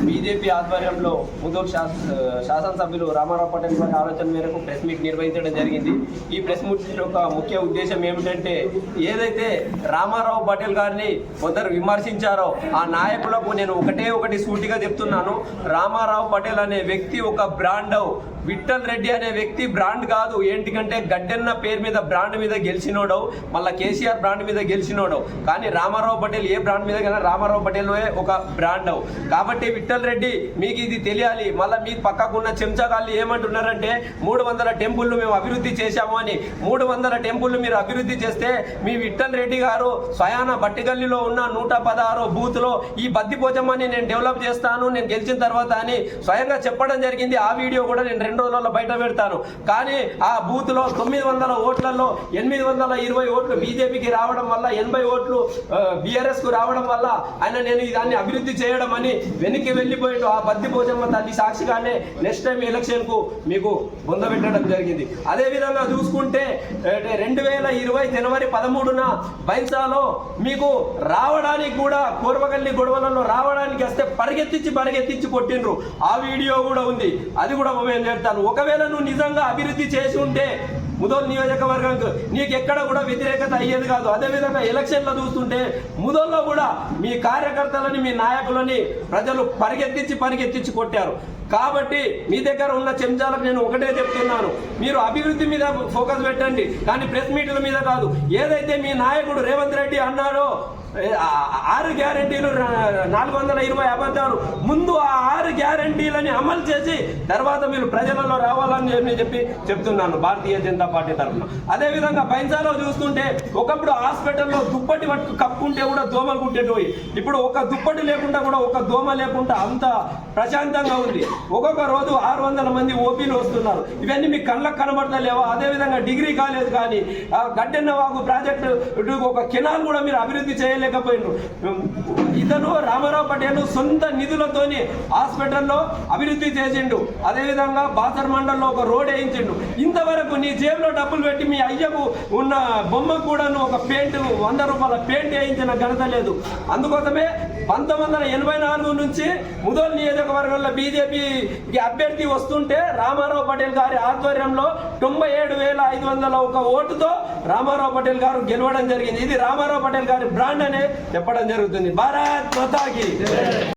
BJP ఆధ్వర్యంలో ముదోల్ శాసనసభ్యులు రామారావు పటేల్ గారి ఆలోచన మేరకు ప్రెస్ మీట్ నిర్వహించడం జరిగింది. ఈ ప్రెస్ మీట్ యొక్క ముఖ్య ఉద్దేశం ఏమిటంటే, ఏదైతే రామారావు పటేల్ గారిని కొందరు విమర్శించారో ఆ నాయకులకు నేను ఒకటి సూటిగా చెప్తున్నాను. రామారావు పటేల్ అనే వ్యక్తి ఒక బ్రాండ్, విఠల్ రెడ్డి అనే వ్యక్తి బ్రాండ్ కాదు. ఏంటికంటే గడ్డెన్న పేరు మీద బ్రాండ్ మీద గెలిచినోడు, మళ్ళీ కేసీఆర్ బ్రాండ్ మీద గెలిచినోడు. కానీ రామారావు పటేల్ ఏ బ్రాండ్ మీద కానీ రామారావు పటేల్ ఒక బ్రాండ్. కాబట్టి విఠల్ రెడ్డి మీకు ఇది తెలియాలి. మళ్ళీ మీ పక్కకున్న చెంచగాళ్ళు ఏమంటున్నారంటే 300 టెంపుల్లు మేము అభివృద్ధి చేశాము అని. 300 టెంపుల్లు మీరు అభివృద్ధి చేస్తే మీ విఠల్ రెడ్డి గారు స్వయాన బట్టిగల్లిలో ఉన్న 116 బూత్లో ఈ బద్దిపోచమ్మని నేను డెవలప్ చేస్తాను నేను గెలిచిన తర్వాత అని స్వయంగా చెప్పడం జరిగింది. ఆ వీడియో కూడా నేను 2 రోజుల్లో బయట పెడతాను. కానీ ఆ బూత్లో 900 ఓట్లలో 820 ఓట్లు బీజేపీకి రావడం వల్ల 80 ఓట్లు బీఆర్ఎస్కు రావడం వల్ల ఆయన నేను దాన్ని అభివృద్ధి చేయడం అని వెనక్కి వెళ్ళిపోయాడు. ఆ బద్దిపోచమ్మ తల్లి సాక్షిగానే నెక్స్ట్ టైం ఎలక్షన్కు మీకు పొందబెట్టడం జరిగింది. అదేవిధంగా చూసుకుంటే 2020 జనవరి 13న బైన్సాలో మీకు రావడానికి కూడా కోర్వగల్లి గొడవలలో రావడానికి వస్తే పరిగెత్తించి కొట్టిండ్రు. ఆ వీడియో కూడా ఉంది, అది కూడా మేము చెప్తాను. ఒకవేళ నువ్వు నిజంగా అభివృద్ధి చేసి ఉంటే ముదోల్ నియోజకవర్గానికి నీకు ఎక్కడ కూడా వ్యతిరేకత అయ్యేది కాదు. అదేవిధంగా ఎలక్షన్లో చూస్తుంటే ముదోల్లో కూడా మీ కార్యకర్తలని మీ నాయకులని ప్రజలు పరిగెత్తించి కొట్టారు. కాబట్టి మీ దగ్గర ఉన్న చెంచాలకు నేను ఒకటే చెప్తున్నాను, మీరు అభివృద్ధి మీద ఫోకస్ పెట్టండి, కానీ ప్రెస్ మీట్ల మీద కాదు. ఏదైతే మీ నాయకుడు రేవంత్ రెడ్డి అన్నారో 6 గ్యారంటీలు 420 అబద్ధాలు, ముందు ఆ 6 గ్యారంటీలని అమలు చేసి తర్వాత మీరు ప్రజలలో రావాలని చెప్తున్నాను భారతీయ జనతా పార్టీ తరఫున. అదేవిధంగా బైన్సాలో చూస్తుంటే ఒకప్పుడు హాస్పిటల్లో దుప్పటి కప్పుకుంటే కూడా దోమలు కుట్టేటోయి. ఇప్పుడు ఒక దుప్పటి లేకుండా కూడా ఒక దోమ లేకుండా అంత ప్రశాంతంగా ఉంది. ఒక్కొక్క రోజు 600 మంది ఓపీలు వస్తున్నారు. ఇవన్నీ మీకు కళ్ళకు కనబడతలేవా? అదేవిధంగా డిగ్రీ కాలేజ్ కానీ గడ్డెన్న వాగు ప్రాజెక్టు ఒక కెనాల్ కూడా మీరు అభివృద్ధి చేయలేకపోయినారు. ఇతను రామారావు పటేల్ సొంత నిధులతోని హాస్పిటల్లో అభివృద్ధి చేసిండు. అదేవిధంగా బాసర్ మండల్లో ఒక రోడ్ వేయించిండు. ఇంతవరకు నీ జేబులో డబ్బులు పెట్టి మీ అయ్యకు ఉన్న బొమ్మకు కూడా ఒక పెయింట్ 100 రూపాయల పెయింట్ వేయించిన ఘనత లేదు. అందుకోసమే 1984 నుంచి ముదోల్ నియోజకవర్గంలో బీజేపీకి అభ్యర్థి వస్తుంటే రామారావు పటేల్ గారి ఆధ్వర్యంలో 97,501 ఓటుతో రామారావు పటేల్ గారు గెలవడం జరిగింది. ఇది రామారావు పటేల్ గారి బ్రాండ్ అనే చెప్పడం జరుగుతుంది. భారత్ మాతాకి